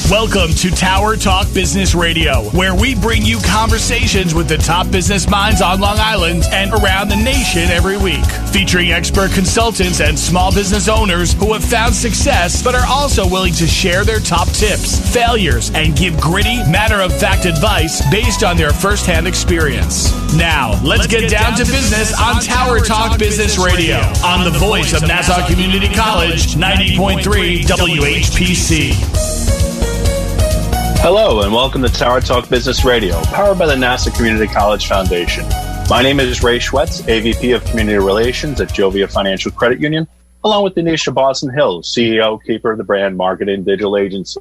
Welcome to Tower Talk Business Radio, where we bring you conversations with the top business minds on Long Island and around the nation every week. Featuring expert consultants and small business owners who have found success but are also willing to share their top tips, failures, and give gritty, matter-of-fact advice based on their firsthand experience. Now, let's get down to business on Tower Talk Business Radio on the voice of Nassau Community College, 90.3 WHPC. Hello and welcome to Tower Talk Business Radio, powered by the Nassau Community College Foundation. My name is Ray Schwetz, AVP of Community Relations at Jovia Financial Credit Union, along with Donyshia Boston-Hill, CEO, keeper of the brand marketing digital agency.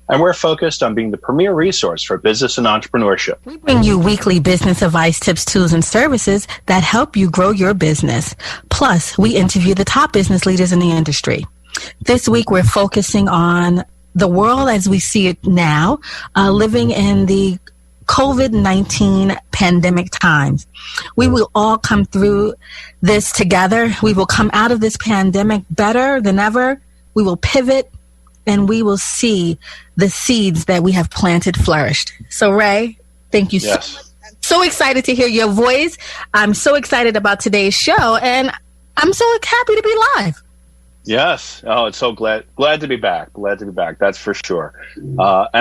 And we're focused on being the premier resource for business and entrepreneurship. We bring you weekly business advice, tips, tools, and services that help you grow your business. Plus, we interview the top business leaders in the industry. This week, we're focusing on the world as we see it now, living in the COVID-19 pandemic times. We will all come through this together. We will come out of this pandemic better than ever. We will pivot, and we will see the seeds that we have planted flourished. So, Ray, thank you so much. I'm so excited to hear your voice. I'm so excited about today's show, and I'm so happy to be live. Yes. Oh, it's so glad to be back. Glad to be back. That's for sure. And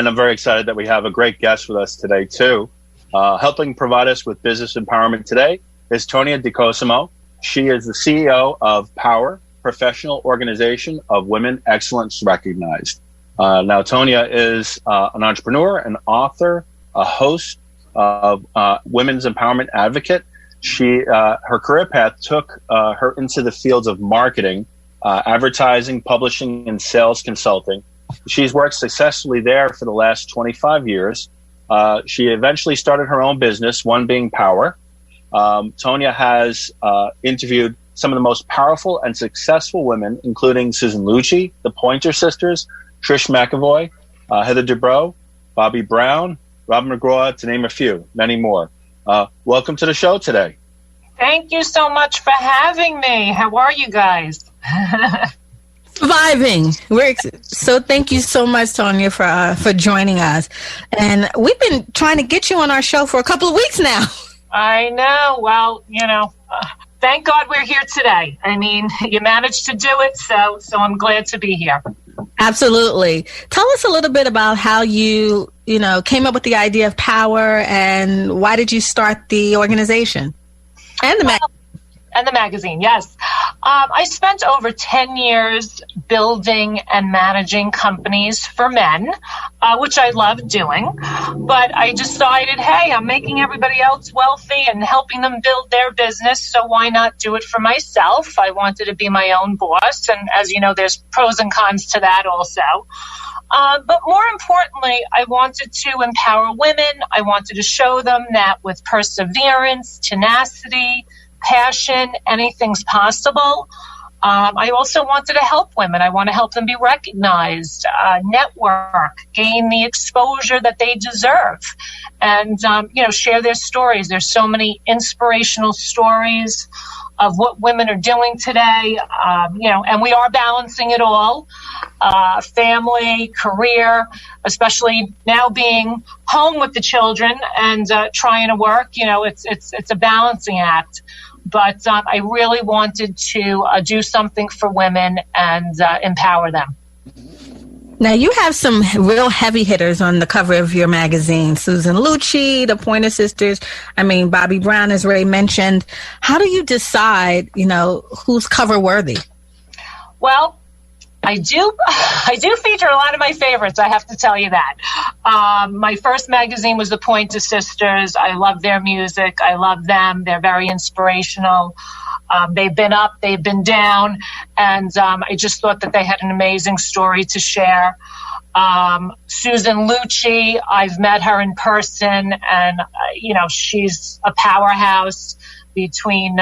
I'm very excited that we have a great guest with us today, too. Helping provide us with business empowerment today is Tonia DeCosimo. She is the CEO of P.O.W.E.R, Professional Organization of Women Excellence Recognized. Now, Tonia is an entrepreneur, an author, a host of Women's Empowerment Advocate. Her career path took her into the fields of marketing, advertising, publishing, and sales consulting. She's worked successfully there for the last 25 years. She eventually started her own business, one being P.O.W.E.R. Tonia has interviewed some of the most powerful and successful women, including Susan Lucci, the Pointer Sisters, Trish McEvoy, Heather Dubrow, Bobby Brown, Robin Mcgraw, to name a few, many more. Welcome to the show today. Thank you so much for having me. How are you guys? Surviving. So thank you so much, Tonia, for joining us. And we've been trying to get you on our show for a couple of weeks now. I know. Well, thank God we're here today. I mean, you managed to do it, so I'm glad to be here. Absolutely. Tell us a little bit about how you came up with the idea of P.O.W.E.R and why did you start the organization and the magazine? And the magazine, yes. I spent over 10 years building and managing companies for men, which I love doing. But I decided, hey, I'm making everybody else wealthy and helping them build their business, so why not do it for myself? I wanted to be my own boss, and as you know, there's pros and cons to that also. But more importantly, I wanted to empower women. I wanted to show them that with perseverance, tenacity, passion, anything's possible. I also wanted to help women. I want to help them be recognized, network, gain the exposure that they deserve, and share their stories. There's so many inspirational stories of what women are doing today, and we are balancing it all, family, career, especially now being home with the children and trying to work. It's a balancing act. But I really wanted to do something for women and empower them. Now, you have some real heavy hitters on the cover of your magazine. Susan Lucci, the Pointer Sisters. I mean, Bobby Brown, as Ray mentioned. How do you decide, who's cover worthy? Well, I do feature a lot of my favorites, I have to tell you that. My first magazine was the Pointer Sisters. I love their music. I love them. They're very inspirational. They've been up, they've been down, and I just thought that they had an amazing story to share. Susan Lucci, I've met her in person, and, she's a powerhouse between,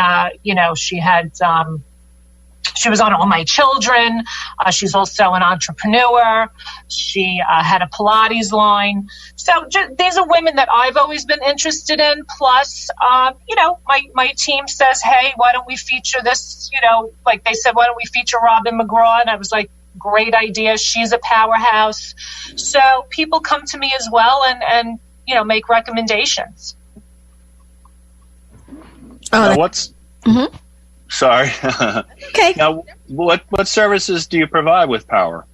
she was on All My Children. She's also an entrepreneur. She had a Pilates line. So these are women that I've always been interested in. Plus, my team says, hey, why don't we feature this? Like they said, why don't we feature Robin Mcgraw? And I was like, great ideas. She's a powerhouse. So people come to me as well and make recommendations. Mm-hmm. Sorry. Okay. Now, what services do you provide with P.O.W.E.R?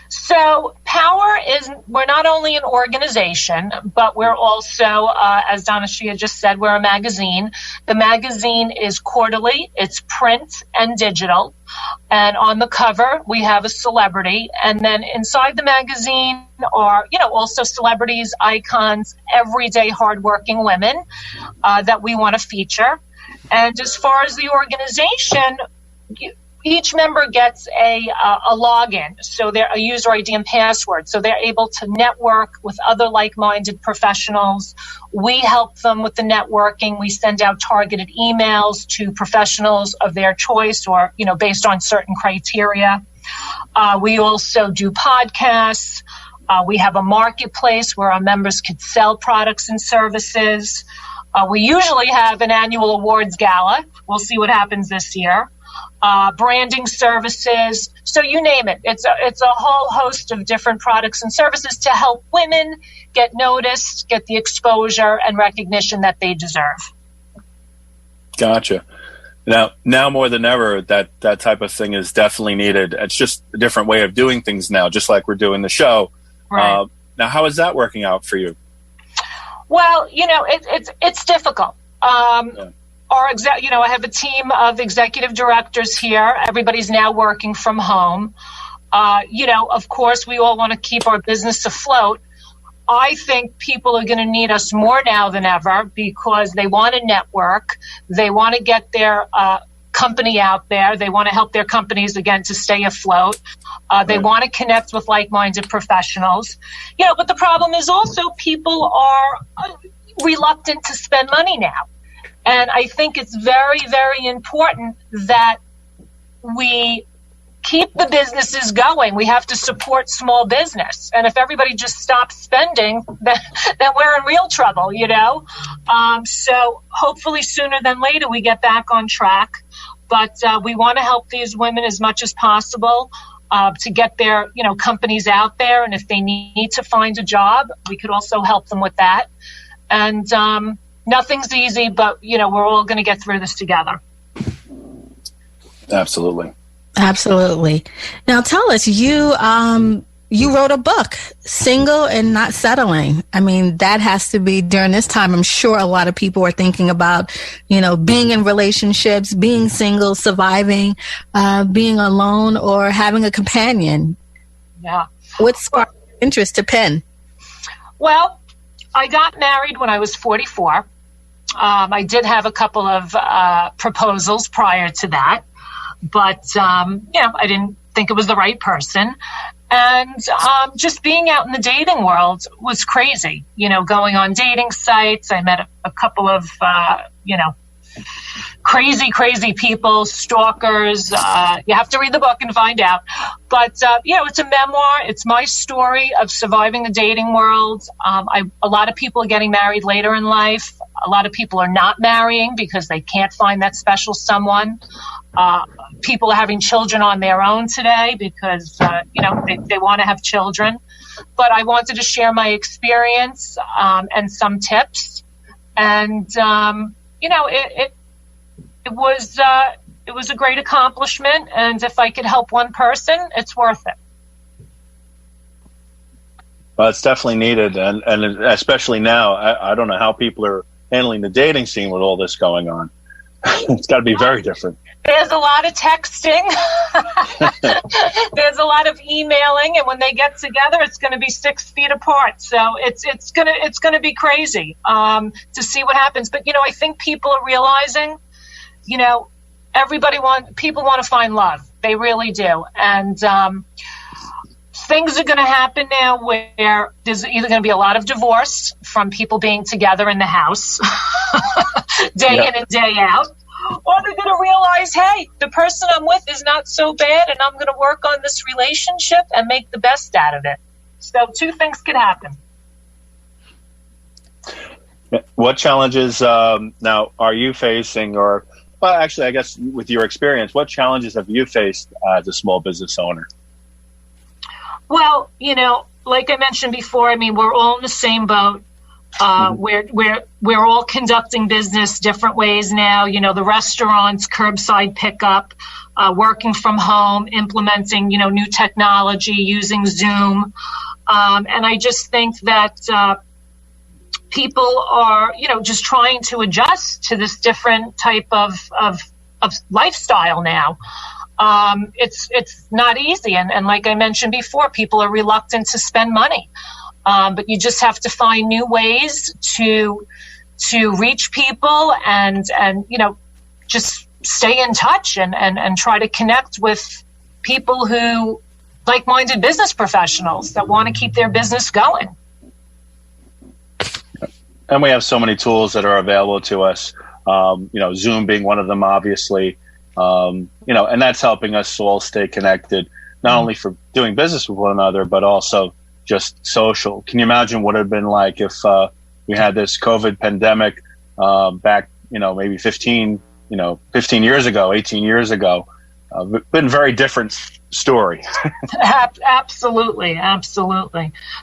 So P.O.W.E.R we're not only an organization, but we're also, as Donyshia just said, we're a magazine. The magazine is quarterly. It's print and digital. And on the cover, we have a celebrity. And then inside the magazine are, also celebrities, icons, everyday hardworking women that we want to feature. And as far as the organization, each member gets a login, so they're a user ID and password, so they're able to network with other like-minded professionals. We help them with the networking. We send out targeted emails to professionals of their choice or, based on certain criteria. We also do podcasts. We have a marketplace where our members could sell products and services. We usually have an annual awards gala. We'll see what happens this year. Branding services, so you name it. It's a whole host of different products and services to help women get noticed, get the exposure and recognition that they deserve. Gotcha. Now more than ever, that type of thing is definitely needed. It's just a different way of doing things now, just like we're doing the show. Right. Now, how is that working out for you? Well, it's difficult. I have a team of executive directors here. Everybody's now working from home. Of course, we all want to keep our business afloat. I think people are going to need us more now than ever because they want to network. They want to get their company out there. They want to help their companies, again, to stay afloat. They want to connect with like-minded professionals. But the problem is also people are reluctant to spend money now. And I think it's very, very important that we keep the businesses going. We have to support small business. And if everybody just stops spending, then we're in real trouble, So hopefully sooner than later we get back on track. But we want to help these women as much as possible to get their, companies out there. And if they need to find a job, we could also help them with that. And nothing's easy, but, we're all going to get through this together. Absolutely. Absolutely. Now tell us, you wrote a book, Single and Not Settling. I mean, that has to be during this time. I'm sure a lot of people are thinking about, being in relationships, being single, surviving, being alone, or having a companion. Yeah. What sparked interest to pen? Well, I got married when I was 44. I did have a couple of proposals prior to that, but, I didn't think it was the right person. And just being out in the dating world was crazy, going on dating sites. I met a couple of, crazy people, stalkers. You have to read the book and find out. But, it's a memoir. It's my story of surviving the dating world. A lot of people are getting married later in life. A lot of people are not marrying because they can't find that special someone. People are having children on their own today because, they want to have children. But I wanted to share my experience and some tips. And, it was a great accomplishment. And if I could help one person, it's worth it. Well, it's definitely needed. And especially now, I don't know how people are handling the dating scene with all this going on. It's got to be very different. There's a lot of texting. There's a lot of emailing, and when they get together, it's going to be 6 feet apart. So it's going to be crazy to see what happens. But I think people are realizing, people want to find love. They really do, and things are going to happen now where there's either going to be a lot of divorce from people being together in the house day in and day out, or they're going to realize, hey, the person I'm with is not so bad, and I'm going to work on this relationship and make the best out of it. So 2 things could happen. What challenges now are you facing, well, actually, I guess with your experience, what challenges have you faced as a small business owner? Well, like I mentioned before, I mean, we're all in the same boat. We're all conducting business different ways now. The restaurants, curbside pickup, working from home, implementing, new technology, using Zoom. And I just think that people are, just trying to adjust to this different type of lifestyle now. It's not easy. And like I mentioned before, people are reluctant to spend money. But you just have to find new ways to reach people and just stay in touch and try to connect with people who like-minded business professionals that want to keep their business going. And we have so many tools that are available to us, Zoom being one of them, obviously, and that's helping us all stay connected, not only for doing business with one another, but also just social. Can you imagine what it would have been like if we had this COVID pandemic back, maybe 15 years ago, 18 years ago? Been a very different story. Absolutely.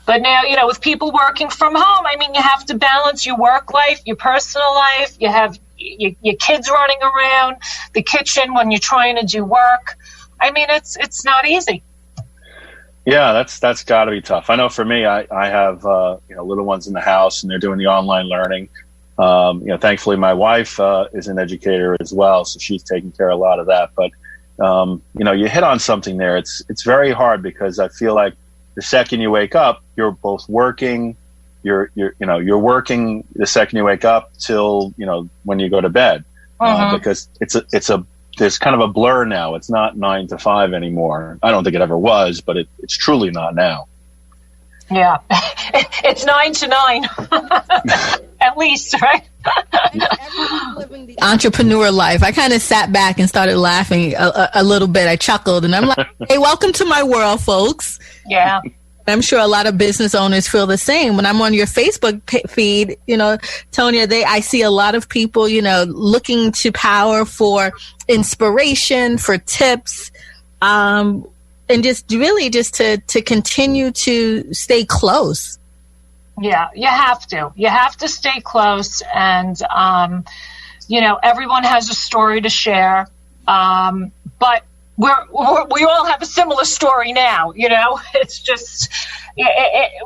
But now, with people working from home, I mean, you have to balance your work life, your personal life. You have your kids running around the kitchen when you're trying to do work. I mean, it's not easy. Yeah, that's got to be tough. I know for me, I have little ones in the house, and they're doing the online learning. Thankfully, my wife is an educator as well, so she's taking care of a lot of that. But you hit on something there. It's very hard because I feel like the second you wake up, you're both working. You're working the second you wake up till when you go to bed, because there's kind of a blur now. It's not 9 to 5 anymore. I don't think it ever was, but it's truly not now. Yeah, it's 9 to 9, at least, right? Everyone's living the entrepreneur life. I kind of sat back and started laughing a little bit. I chuckled, and I'm like, "Hey, welcome to my world, folks." Yeah. I'm sure a lot of business owners feel the same. When I'm on your Facebook feed, Tonia, I see a lot of people, looking to P.O.W.E.R for inspiration, for tips, and just to continue to stay close. Yeah, you have to. You have to stay close, and everyone has a story to share, but we all have a similar story now. It's just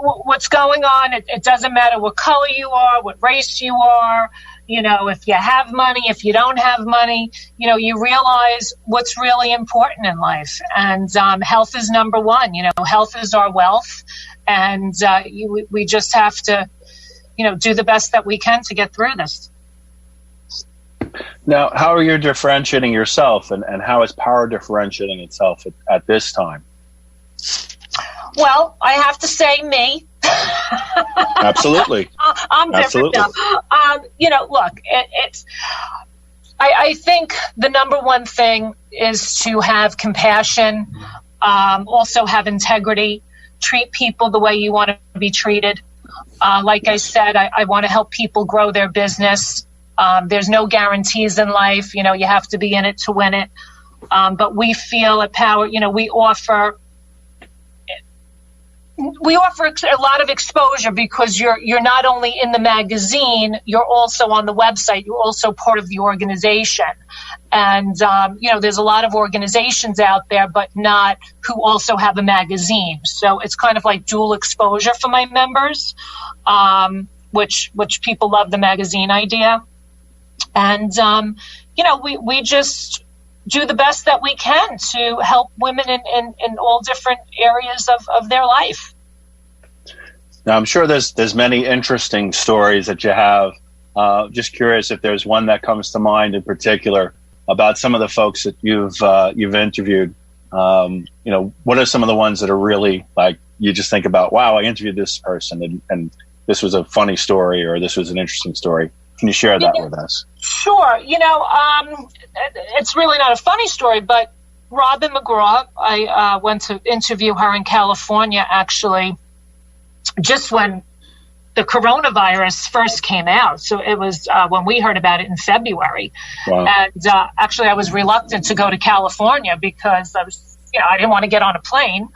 what's going on. It doesn't matter what color you are, what race you are. If you have money, if you don't have money, you realize what's really important in life. And health is number one. Health is our wealth, and we just have to, do the best that we can to get through this. Now, how are you differentiating yourself, and how is P.O.W.E.R differentiating itself at this time? Well, I have to say me. Absolutely. I'm different now. Look, I think the number one thing is to have compassion, also have integrity, treat people the way you want to be treated. Like I said, I want to help people grow their business. There's no guarantees in life. You have to be in it to win it. But we feel at P.O.W.E.R, we offer a lot of exposure because you're not only in the magazine, you're also on the website. You're also part of the organization. And, there's a lot of organizations out there, but not who also have a magazine. So it's kind of like dual exposure for my members, which people love the magazine idea. And, we just do the best that we can to help women in all different areas of their life. Now, I'm sure there's many interesting stories that you have. Just curious if there's one that comes to mind in particular about some of the folks that you've interviewed. What are some of the ones that are really like you just think about? Wow, I interviewed this person, and this was a funny story, or this was an interesting story. Can you share that with us? Sure. It's really not a funny story, but Robin Mcgraw, I went to interview her in California, actually, just when the coronavirus first came out. So it was when we heard about it in February. Wow. And actually, I was reluctant to go to California because I didn't want to get on a plane.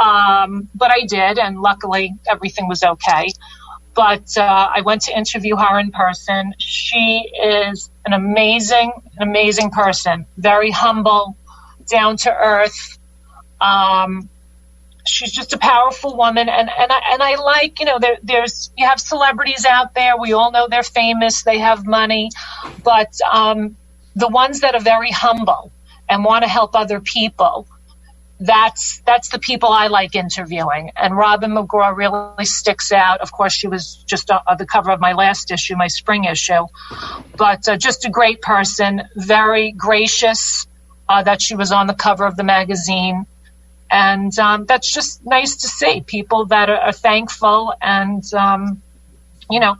But I did, and luckily everything was okay. But I went to interview her in person. She is an amazing person. Very humble, down to earth. She's just a powerful woman, and I like, you have celebrities out there. We all know they're famous, they have money, but the ones that are very humble and want to help other people, that's the people I like interviewing. And Robin Mcgraw really sticks out. Of course, she was just on the cover of my last issue, my spring issue, but just a great person, very gracious that she was on the cover of the magazine. And that's just nice to see, people that are thankful and,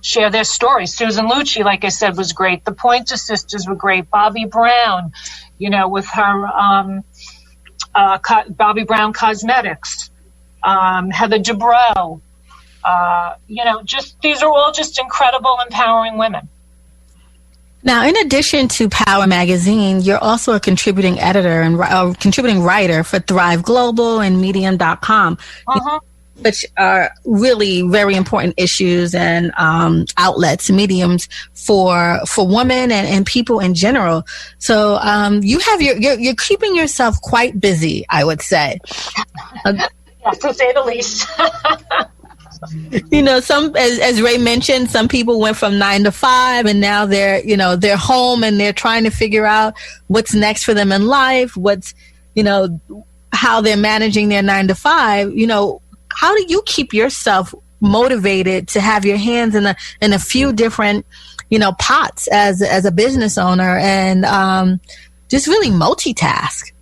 share their stories. Susan Lucci, like I said, was great. The Pointer Sisters were great. Bobby Brown, with her Bobby Brown Cosmetics, Heather Dubrow, these are all just incredible, empowering women. Now, in addition to P.O.W.E.R magazine, you're also a contributing editor and contributing writer for Thrive Global and Medium.com, which are really very important issues and outlets, mediums for women and people in general. So you're keeping yourself quite busy, I would say. Yeah, to say the least. Some, as Ray mentioned, some people went from 9 to 5 and now they're home and they're trying to figure out what's next for them in life, how they're managing their 9 to 5. How do you keep yourself motivated to have your hands in a few different, pots as a business owner and just really multitask?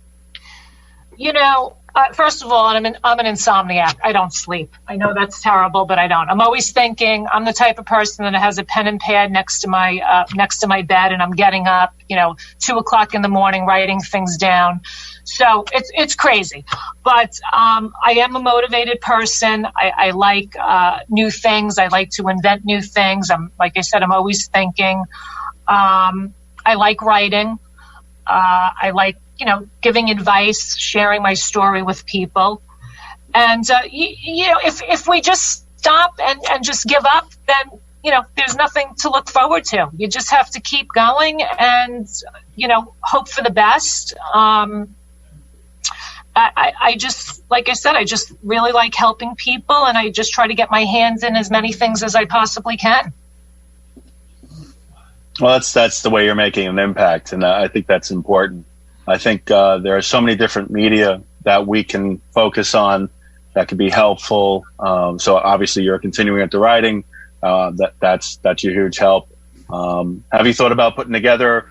First of all, I'm an insomniac. I don't sleep. I know that's terrible, but I don't. I'm always thinking. I'm the type of person that has a pen and pad next to my bed, and I'm getting up, 2:00 in the morning, writing things down. So it's crazy, but I am a motivated person. I like new things. I like to invent new things. Like I said, I'm always thinking. I like writing. I like giving advice, sharing my story with people. And, if we just stop and just give up, then, there's nothing to look forward to. You just have to keep going and, hope for the best. I just, like I said, I just really like helping people, and I just try to get my hands in as many things as I possibly can. Well, that's the way you're making an impact, and I think that's important. I think there are so many different media that we can focus on that could be helpful. So obviously you're continuing at the writing. That's your huge help. Have you thought about putting together,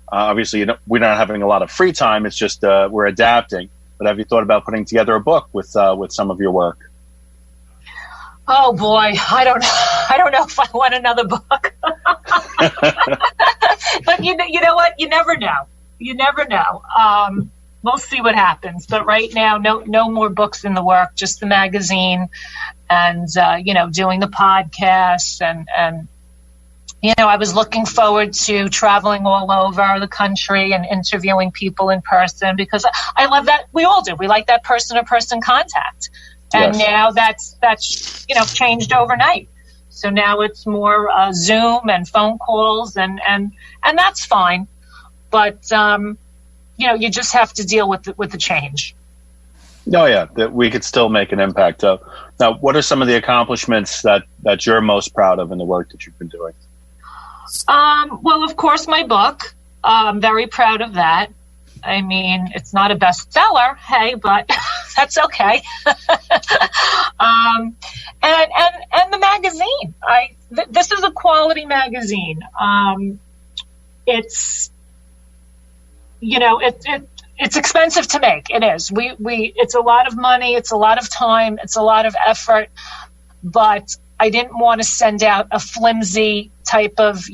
obviously we're not having a lot of free time. It's just we're adapting. But have you thought about putting together a book with some of your work? Oh boy, I don't know if I want another book. But you know what? You never know. You never know. We'll see what happens. But right now, no more books in the work, just the magazine and, doing the podcasts. And I was looking forward to traveling all over the country and interviewing people in person because I love that. We all do. We like that person-to-person contact. And now that's changed overnight. So now it's more Zoom and phone calls and that's fine. But, you just have to deal with the change. Oh, yeah, that we could still make an impact. Now, what are some of the accomplishments that you're most proud of in the work that you've been doing? Well, of course, my book. I'm very proud of that. I mean, it's not a bestseller, hey, but that's okay. And the magazine. This is a quality magazine. It's it's expensive to make. It is. It's a lot of money. It's a lot of time. It's a lot of effort. But I didn't want to send out a flimsy type of,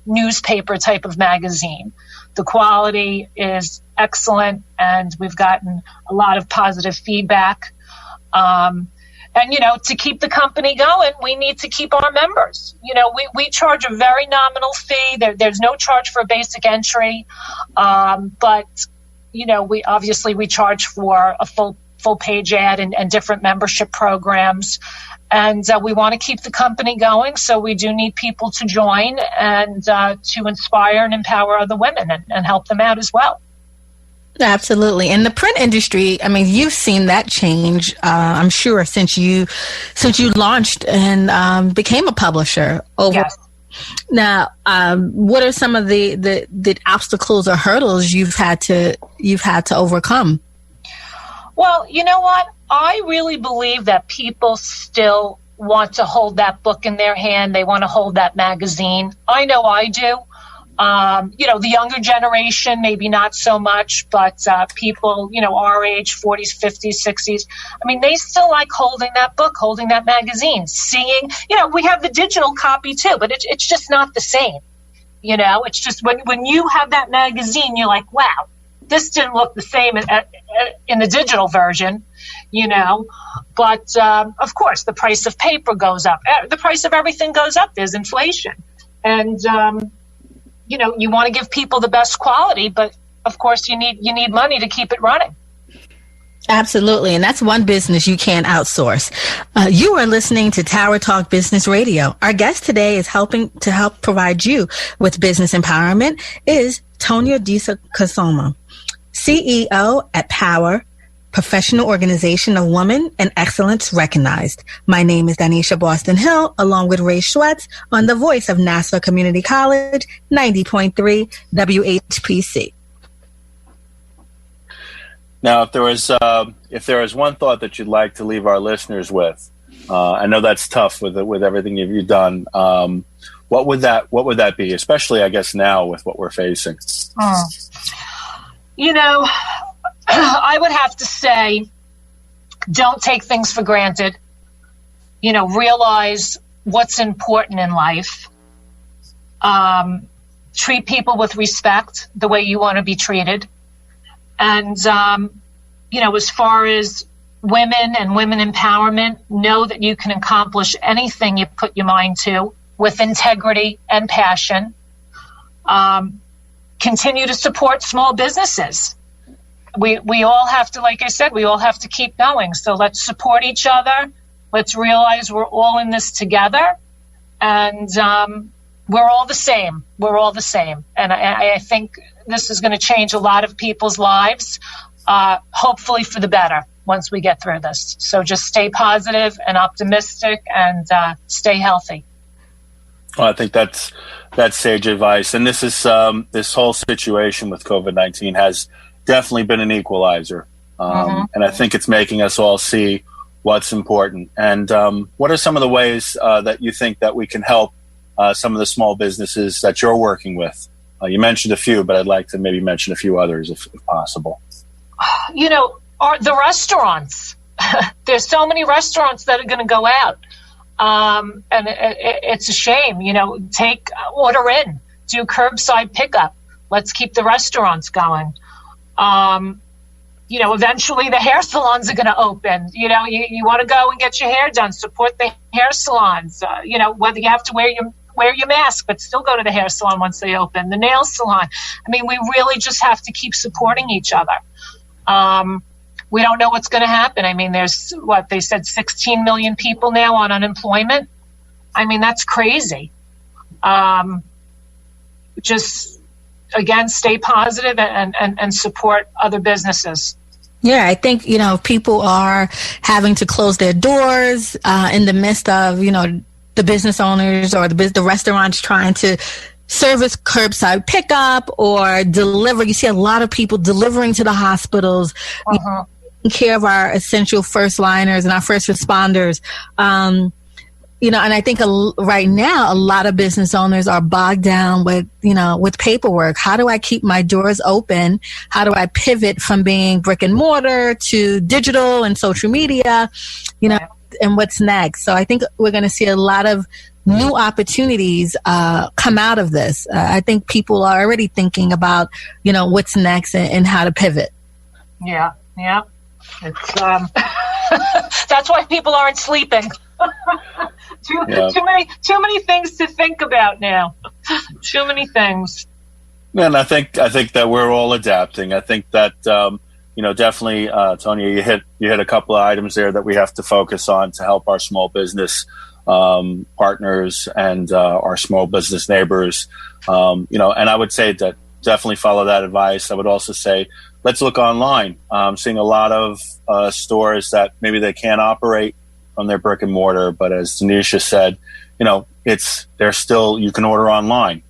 newspaper type of magazine. The quality is excellent, and we've gotten a lot of positive feedback. And, to keep the company going, we need to keep our members. We charge a very nominal fee. There's no charge for a basic entry. But, we charge for a full full page ad and different membership programs. And we want to keep the company going, so we do need people to join and to inspire and empower other women and help them out as well. Absolutely. And the print industry, I mean, you've seen that change, I'm sure, since you launched and became a publisher. Yes. Now, what are some of the obstacles or hurdles you've had to overcome? Well, you know what? I really believe that people still want to hold that book in their hand. They want to hold that magazine. I know I do. The younger generation, maybe not so much, but people, our age, 40s, 50s, 60s, I mean, they still like holding that book, holding that magazine, seeing, we have the digital copy too, but it's just not the same. It's just when you have that magazine, you're like, wow, this didn't look the same in the digital version, but of course, the price of paper goes up. The price of everything goes up. There's inflation. And, you want to give people the best quality, but of course you need money to keep it running. Absolutely. And that's one business you can't outsource. You are listening to Tower Talk Business Radio. Our guest today is helping to help provide you with business empowerment is Tonia DeCosimo, CEO at P.O.W.E.R, professional organization of women and excellence recognized. My name is Donyshia Boston-Hill, along with Ray Schwetz, on the voice of Nassau Community College, 90.3 WHPC. Now, if there was one thought that you'd like to leave our listeners with, I know that's tough with everything you've done. What would that be? Especially, I guess, now with what we're facing. I would have to say, don't take things for granted. Realize what's important in life. Treat people with respect the way you want to be treated. And, as far as women and women empowerment, know that you can accomplish anything you put your mind to with integrity and passion. Continue to support small businesses. We all have to, like I said, we all have to keep going. So let's support each other. Let's realize we're all in this together. And we're all the same. We're all the same. And I think this is going to change a lot of people's lives, hopefully for the better once we get through this. So just stay positive and optimistic and stay healthy. Well, I think that's sage advice. And this is this whole situation with COVID-19 has definitely been an equalizer. And I think it's making us all see what's important. And what are some of the ways that you think that we can help some of the small businesses that you're working with? You mentioned a few, but I'd like to maybe mention a few others if possible. The restaurants. There's so many restaurants that are going to go out. And it's a shame, take order in, do curbside pickup. Let's keep the restaurants going. Eventually the hair salons are going to open. You want to go and get your hair done, support the hair salons. Whether you have to wear your mask, but still go to the hair salon once they open. The nail salon. I mean, we really just have to keep supporting each other. We don't know what's going to happen. I mean, there's they said 16 million people now on unemployment. I mean, that's crazy. Just, again, stay positive and support other businesses. Yeah, I think, people are having to close their doors in the midst of, the business owners or the restaurants trying to service curbside pickup or deliver. You see a lot of people delivering to the hospitals, taking care of our essential first liners and our first responders. And I think right now a lot of business owners are bogged down with paperwork. How do I keep my doors open? How do I pivot from being brick and mortar to digital and social media, and what's next? So I think we're going to see a lot of new opportunities come out of this. I think people are already thinking about, what's next and how to pivot. Yeah. It's that's why people aren't sleeping. Too many things to think about now. Too many things. And I think that we're all adapting. I think that definitely, Tonia, you hit a couple of items there that we have to focus on to help our small business partners and our small business neighbors. And I would say that definitely follow that advice. I would also say, let's look online. I'm seeing a lot of stores that maybe they can't operate from their brick and mortar, but as Donyshia said, they're still, you can order online.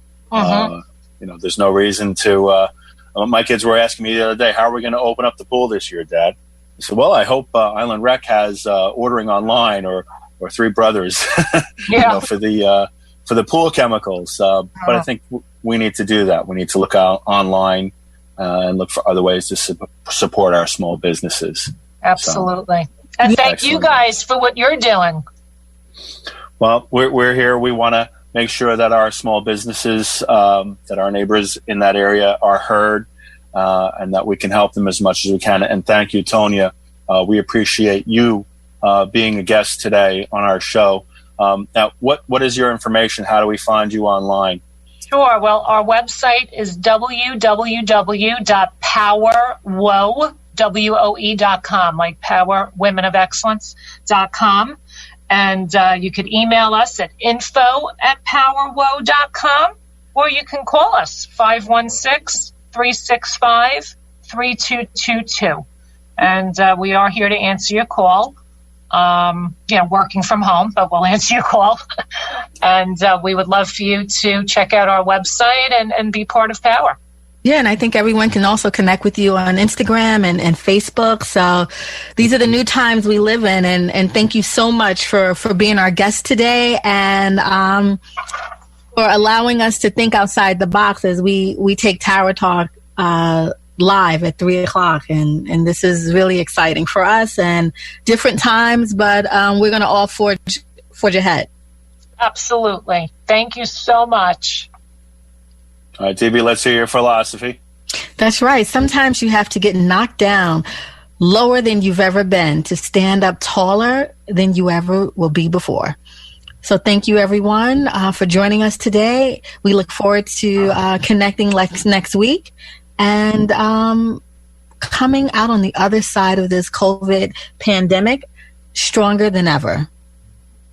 There's no reason to, my kids were asking me the other day, how are we going to open up the pool this year, Dad? I said, well, I hope Island Rec has ordering online or Three Brothers, for the pool chemicals. But I think we need to do that. We need to look out online and look for other ways to support our small businesses. Absolutely. And thank you guys for what you're doing. Well, we're here. We want to make sure that our small businesses, that our neighbors in that area are heard, and that we can help them as much as we can. And thank you, Tonia. We appreciate you being a guest today on our show. Now, what is your information? How do we find you online? Sure. Well, our website is www.POWE.com, like Power Women of Excellence.com. And you could email us at info@powerwoe.com, or you can call us 516-365-3222. And we are here to answer your call. Working from home, but we'll answer your call. And we would love for you to check out our website and be part of Power. Yeah, and I think everyone can also connect with you on Instagram and Facebook. So these are the new times we live in. And thank you so much for being our guest today and for allowing us to think outside the box as we take Tower Talk live at 3:00. And this is really exciting for us and different times, but we're going to all forge ahead. Absolutely. Thank you so much. All right, DB, let's hear your philosophy. That's right. Sometimes you have to get knocked down lower than you've ever been to stand up taller than you ever will be before. So thank you, everyone, for joining us today. We look forward to connecting next week and coming out on the other side of this COVID pandemic stronger than ever.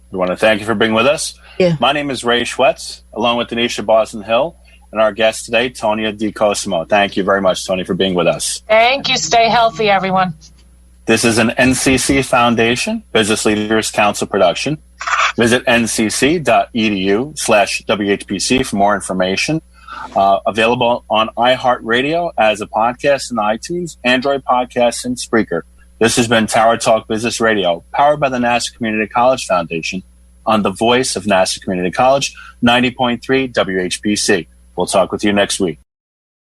We want to thank you for being with us. Yeah. My name is Ray Schwetz, along with Donyshia Boston-Hill. And our guest today, Tonia DeCosimo. Thank you very much, Tony, for being with us. Thank you. Stay healthy, everyone. This is an NCC Foundation Business Leaders Council production. Visit ncc.edu/WHPC for more information. Available on iHeartRadio as a podcast in iTunes, Android Podcasts, and Spreaker. This has been Tower Talk Business Radio, powered by the Nassau Community College Foundation on the voice of Nassau Community College, 90.3 WHPC. We'll talk with you next week.